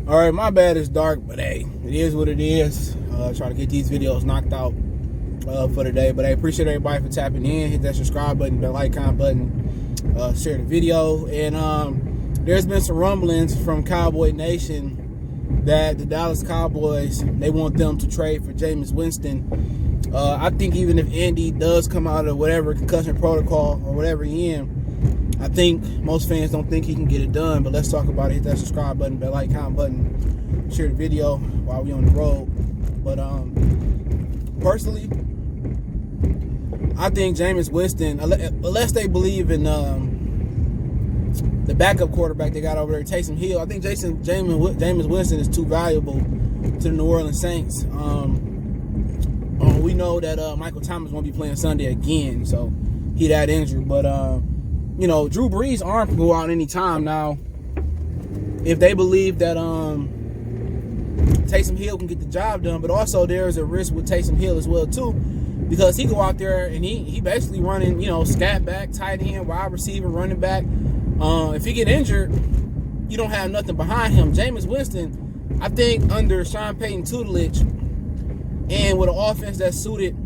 All right, my bad, it's dark, but hey, it is what it is. Trying to get these videos knocked out for today. But I appreciate everybody for tapping in. Hit that subscribe button, bell icon button, share the video. And there's been some rumblings from Cowboy Nation that the Dallas Cowboys, they want them to trade for Jameis Winston. I think even if Andy does come out of whatever concussion protocol or whatever he in, I think most fans don't think he can get it done, but let's talk about it. Hit that subscribe button, bell icon button, share the video while we on the road. But personally, I think Jameis Winston, unless they believe in the backup quarterback they got over there, Taysom Hill, I think Jameis Winston is too valuable to the New Orleans Saints. We know that Michael Thomas won't be playing Sunday again, so he that injured. But you know, Drew Brees' arm can go out any time now. If they believe that Taysom Hill can get the job done, but also there's a risk with Taysom Hill as well too, because he go out there and he basically running, you know, scat back, tight end, wide receiver, running back. If he get injured, you don't have nothing behind him. Jameis Winston, I think under Sean Payton tutelage and with an offense that's suited,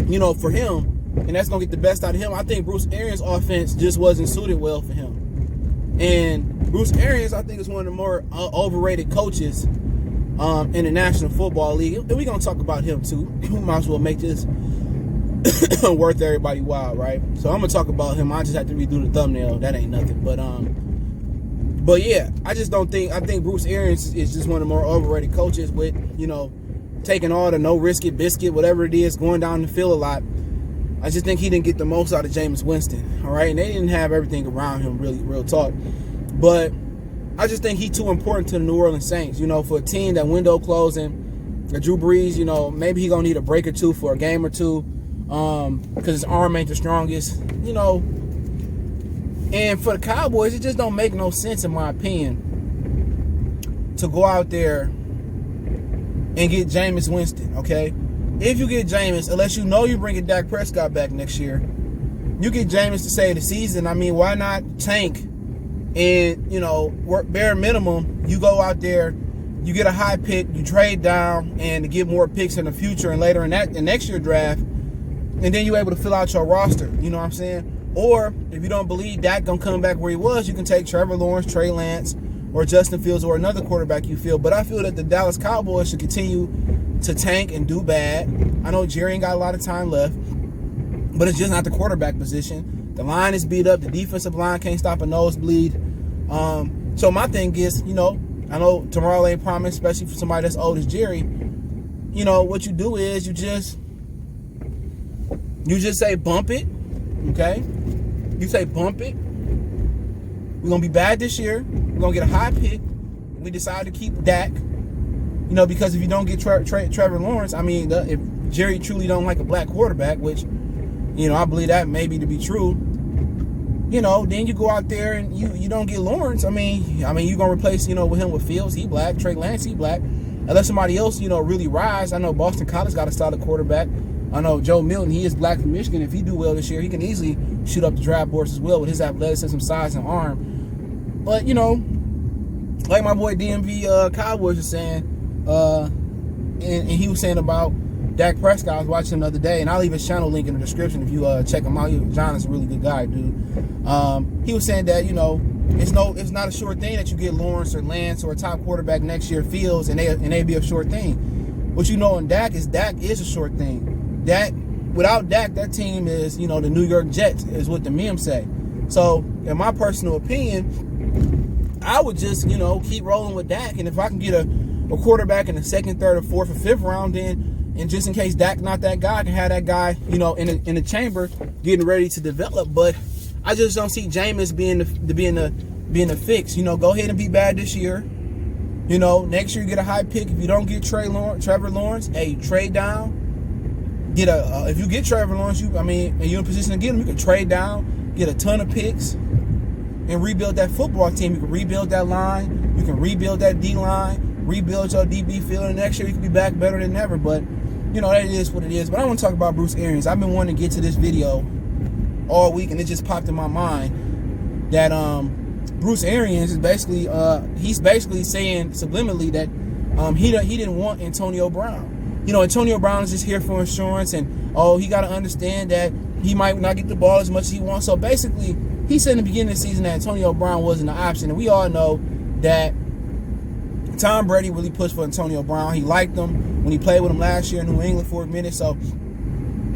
you know, for him, and that's going to get the best out of him. I think Bruce Arians' offense just wasn't suited well for him. And Bruce Arians, I think, is one of the more overrated coaches in the National Football League. And we're going to talk about him, too. We might as well make this worth everybody while, right? So I'm going to talk about him. I just have to redo the thumbnail. That ain't nothing. But yeah, I just don't think, I think Bruce Arians is just one of the more overrated coaches with, you know, taking all the no risk it biscuit, whatever it is, going down the field a lot. I just think he didn't get the most out of Jameis Winston, all right? And they didn't have everything around him, really, real talk. But I just think he's too important to the New Orleans Saints, you know, for a team that window closing. Drew Brees, you know, maybe he's going to need a break or two for a game or two because his arm ain't the strongest, you know. And for the Cowboys, it just don't make no sense, in my opinion, to go out there and get Jameis Winston, okay? If you get Jameis, unless you know you're bringing Dak Prescott back next year, you get Jameis to save the season. I mean, why not tank and, you know, work bare minimum? You go out there, you get a high pick, you trade down and to get more picks in the future and later in next year draft, and then you're able to fill out your roster. You know what I'm saying? Or if you don't believe Dak gonna come back where he was, you can take Trevor Lawrence, Trey Lance, or Justin Fields, or another quarterback you feel. But I feel that the Dallas Cowboys should continue to tank and do bad. I know Jerry ain't got a lot of time left, but it's just not the quarterback position. The line is beat up. The defensive line can't stop a nosebleed. So my thing is, you know, I know tomorrow ain't promised, especially for somebody that's old as Jerry. You know, what you do is you just say bump it, okay? You say bump it. We're going to be bad this year. We're going to get a high pick. We decide to keep Dak. You know, because if you don't get Trevor Lawrence, I mean, if Jerry truly don't like a black quarterback, which, you know, I believe that maybe to be true, you know, then you go out there and you don't get Lawrence. I mean, you're going to replace, you know, with him with Fields, he black, Trey Lance, he black. Unless somebody else, you know, really rise. I know Boston College got a solid quarterback. I know Joe Milton, he is black from Michigan. If he do well this year, he can easily shoot up the draft boards as well with his athleticism, size, and arm. But, you know, like my boy DMV Cowboys was saying, and he was saying about Dak Prescott. I was watching him the other day, and I'll leave his channel link in the description if you check him out. John is a really good guy, dude. He was saying that, you know, it's not a sure thing that you get Lawrence or Lance or a top quarterback next year, Fields, and they be a sure thing. What you know in Dak is a sure thing. Without Dak, that team is, you know, the New York Jets, is what the memes say. So, in my personal opinion, I would just, you know, keep rolling with Dak, and if I can get a quarterback in the second, third, or fourth, or fifth round, then, and just in case Dak's not that guy, I can have that guy, you know, in the chamber getting ready to develop. But I just don't see Jameis being the fix. You know, go ahead and be bad this year. You know, next year you get a high pick. If you don't get Trevor Lawrence, hey, trade down. If you get Trevor Lawrence, and you're in position to get him, you can trade down, get a ton of picks, and rebuild that football team. You can rebuild that line. You can rebuild that D line. Rebuild your DB field, and next year you can be back better than ever. But, you know, that is what it is. But I want to talk about Bruce Arians. I've been wanting to get to this video all week, and it just popped in my mind that Bruce Arians is basically he's basically saying subliminally that he didn't want Antonio Brown. Antonio Brown is just here for insurance, and he got to understand that he might not get the ball as much as he wants. So basically, he said in the beginning of the season that Antonio Brown wasn't an option, and we all know that Tom Brady really pushed for Antonio Brown. He liked him when he played with him last year in New England for a minute, so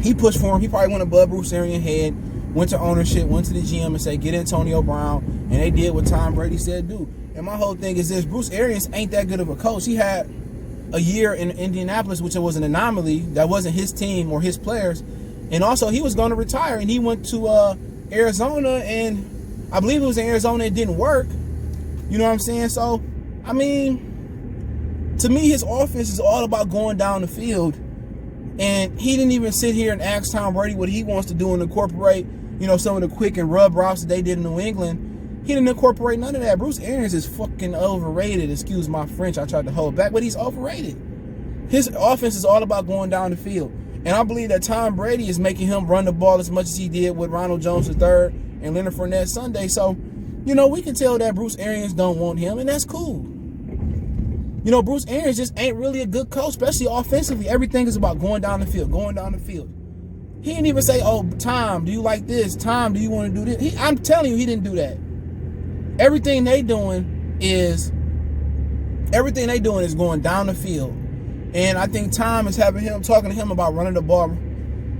he pushed for him. He probably went above Bruce Arians' head, went to ownership, went to the GM and said, get Antonio Brown, and they did what Tom Brady said do. And my whole thing is this: Bruce Arians ain't that good of a coach. He had a year in Indianapolis, which was an anomaly. That wasn't his team or his players. And also, he was going to retire, and he went to Arizona, and I believe it was in Arizona, it didn't work. You know what I'm saying? So, I mean, to me, his offense is all about going down the field. And he didn't even sit here and ask Tom Brady what he wants to do and incorporate, some of the quick and rub routes that they did in New England. He didn't incorporate none of that. Bruce Arians is fucking overrated. Excuse my French. I tried to hold back, but he's overrated. His offense is all about going down the field. And I believe that Tom Brady is making him run the ball as much as he did with Ronald Jones III and Leonard Fournette Sunday. So, we can tell that Bruce Arians don't want him, and that's cool. Bruce Arians just ain't really a good coach, especially offensively. Everything is about going down the field, going down the field. He didn't even say, Tom, do you like this? Tom, do you want to do this? I'm telling you, he didn't do that. Everything they doing is going down the field. And I think Tom is talking to him about running the ball.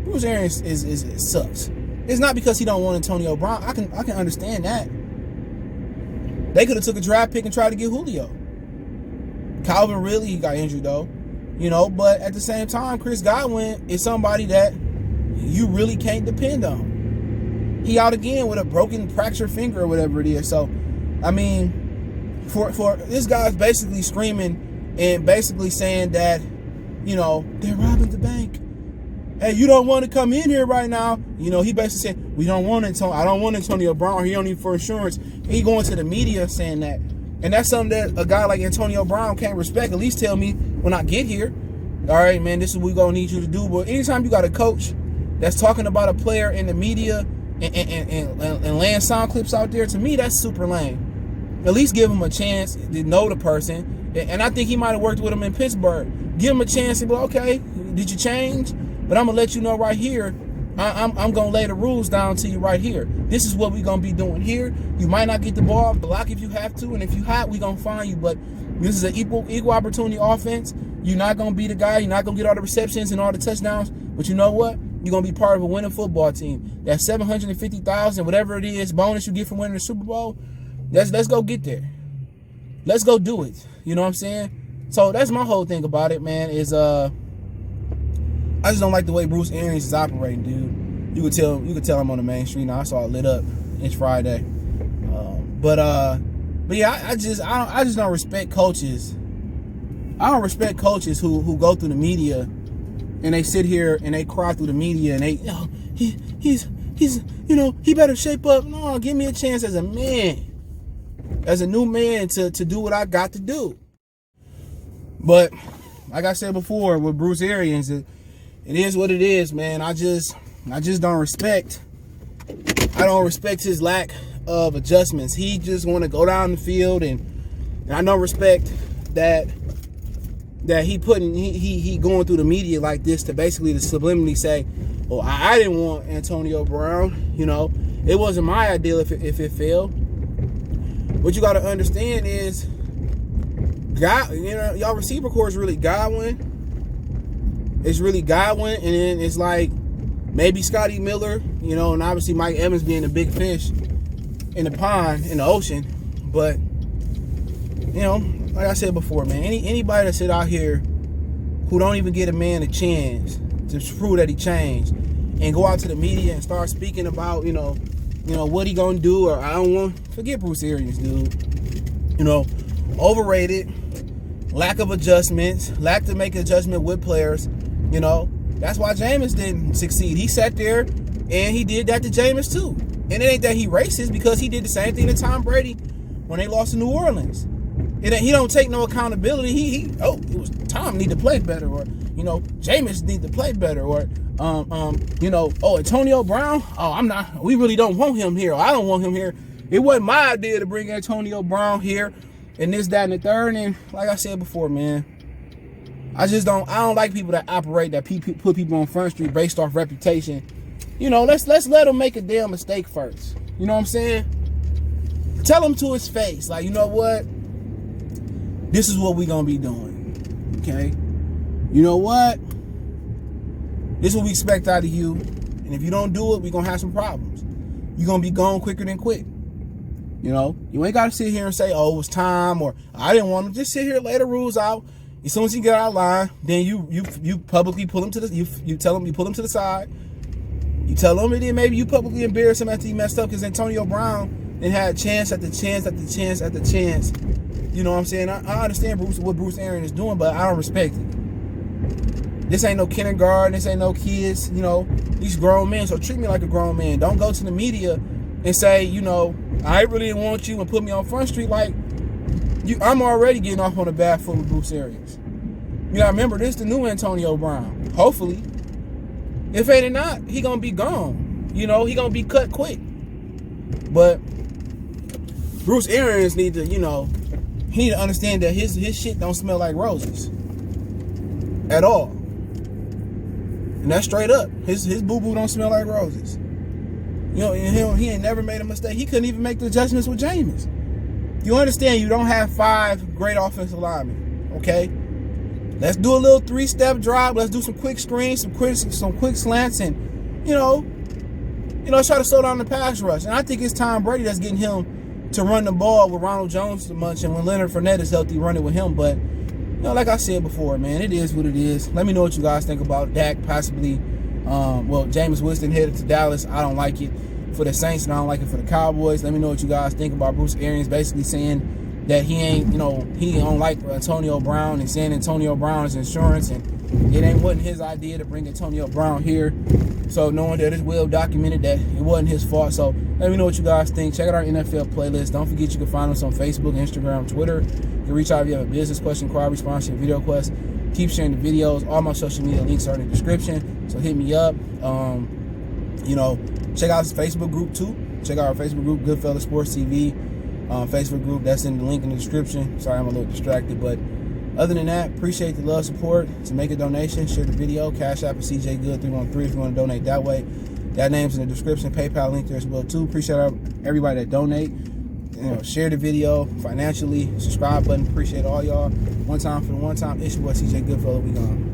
Bruce Arians it sucks. It's not because he don't want Antonio Brown. I can understand that. They could have took a draft pick and tried to get Julio. Calvin Ridley, he got injured though. But at the same time, Chris Godwin is somebody that you really can't depend on. He out again with a broken, fractured finger or whatever it is. So, I mean, for this guy's basically screaming and basically saying that, they're robbing the bank. Hey, you don't want to come in here right now. He basically said, I don't want Antonio Brown. He don't need for insurance. He going to the media saying that. And that's something that a guy like Antonio Brown can't respect. At least tell me when I get here. All right, man, this is what we're going to need you to do. But anytime you got a coach that's talking about a player in the media and laying sound clips out there, to me, that's super lame. At least give him a chance to know the person. And I think he might have worked with him in Pittsburgh. Give him a chance and be like, okay, did you change? But I'm going to let you know right here. I'm going to lay the rules down to you right here. This is what we're going to be doing here. You might not get the ball, block if you have to, and if you hot, we're going to find you. But this is an equal opportunity offense. You're not going to be the guy. You're not going to get all the receptions and all the touchdowns. But you know what? You're going to be part of a winning football team. That $750,000, whatever it is, bonus you get from winning the Super Bowl, let's go get there. Let's go do it. You know what I'm saying? So that's my whole thing about it, man, is I just don't like the way Bruce Arians is operating, dude. You could tell I'm on the main street now. I saw it lit up. It's Friday. But yeah, I just don't respect coaches. I don't respect coaches who go through the media and they sit here and they cry through the media and he's he better shape up. No, give me a chance as a man, as a new man to do what I got to do. But like I said before, with Bruce Arians, it is what it is, man. I just don't respect. I don't respect his lack of adjustments. He just want to go down the field, and I don't respect that he going through the media like this to basically to subliminally say, "Oh, I didn't want Antonio Brown. It wasn't my ideal if it failed." What you got to understand is, y'all receiver core is really Godwin. It's really Godwin, and then it's like maybe Scotty Miller, and obviously Mike Evans being a big fish in the pond, in the ocean. But, like I said before, man, anybody that sit out here who don't even get a man a chance to prove that he changed and go out to the media and start speaking about, what he gonna do, or forget Bruce Arians, dude. Overrated, lack of adjustments, lack to make adjustment with players. That's why Jameis didn't succeed. He sat there and he did that to Jameis too. And it ain't that he racist, because he did the same thing to Tom Brady when they lost to New Orleans. He don't take no accountability. It was Tom need to play better, or Jameis need to play better, or Antonio Brown. We really don't want him here. Or I don't want him here. It wasn't my idea to bring Antonio Brown here and this, that, and the third. And like I said before, man, I don't like people that operate, that put people on Front Street based off reputation. You know, let's let them make a damn mistake first. You know what I'm saying? Tell him to his face, like, you know what? This is what we gonna be doing. Okay? You know what? This is what we expect out of you. And if you don't do it, we're gonna have some problems. You're gonna be gone quicker than quick. You know, you ain't gotta sit here and say, oh, it was time, or I didn't want to. Just sit here, lay the rules out. As soon as you get out of line, then you publicly pull him to the, you tell him, you pull him to the side. You tell him, and then maybe you publicly embarrass him after he messed up, because Antonio Brown then had chance after chance after chance after chance. You know what I'm saying? I understand what Bruce Arians is doing, but I don't respect it. This ain't no kindergarten. This ain't no kids. You know, these grown men. So treat me like a grown man. Don't go to the media and say, you know, I really didn't want you, and put me on Front Street like you. I'm already getting off on a bad foot with Bruce Arians. You gotta remember, this is the new Antonio Brown. Hopefully. If it ain't not, he gonna be gone. You know, he gonna be cut quick. But Bruce Arians need to, you know, he need to understand that his shit don't smell like roses. At all. And that's straight up. His boo-boo don't smell like roses. You know, and he ain't never made a mistake. He couldn't even make the adjustments with Jameis. You understand, you don't have 5 great offensive linemen, okay? Let's do a little 3-step drop. Let's do some quick screens, some quick slants, and you know, let's try to slow down the pass rush. And I think it's Tom Brady that's getting him to run the ball with Ronald Jones so much, and when Leonard Fournette is healthy, run it with him. But you know, like I said before, man, it is what it is. Let me know what you guys think about Dak possibly. Jameis Winston headed to Dallas. I don't like it for the Saints, and I don't like it for the Cowboys. Let me know what you guys think about Bruce Arians basically saying that he ain't, you know, he don't like Antonio Brown, and saying Antonio Brown is insurance, and it wasn't his idea to bring Antonio Brown here. So knowing that it's well documented that it wasn't his fault. So let me know what you guys think. Check out our NFL playlist. Don't forget you can find us on Facebook, Instagram, Twitter. You can reach out if you have a business question, inquiry, sponsorship, video request. Keep sharing the videos. All my social media links are in the description. So hit me up. You know, check out this Facebook group too. Check out our Facebook group, Goodfellas Sports TV. Facebook group, that's in the link in the description. Sorry, I'm a little distracted, but other than that, appreciate the love, support. To make a donation, share the video. Cash App is CJGood313 if you want to donate that way. That name's in the description. PayPal link there as well too. Appreciate everybody that donate. You know, share the video financially. Subscribe button. Appreciate all y'all. One time for the one time. It's your boy CJ Goodfellas. We gone.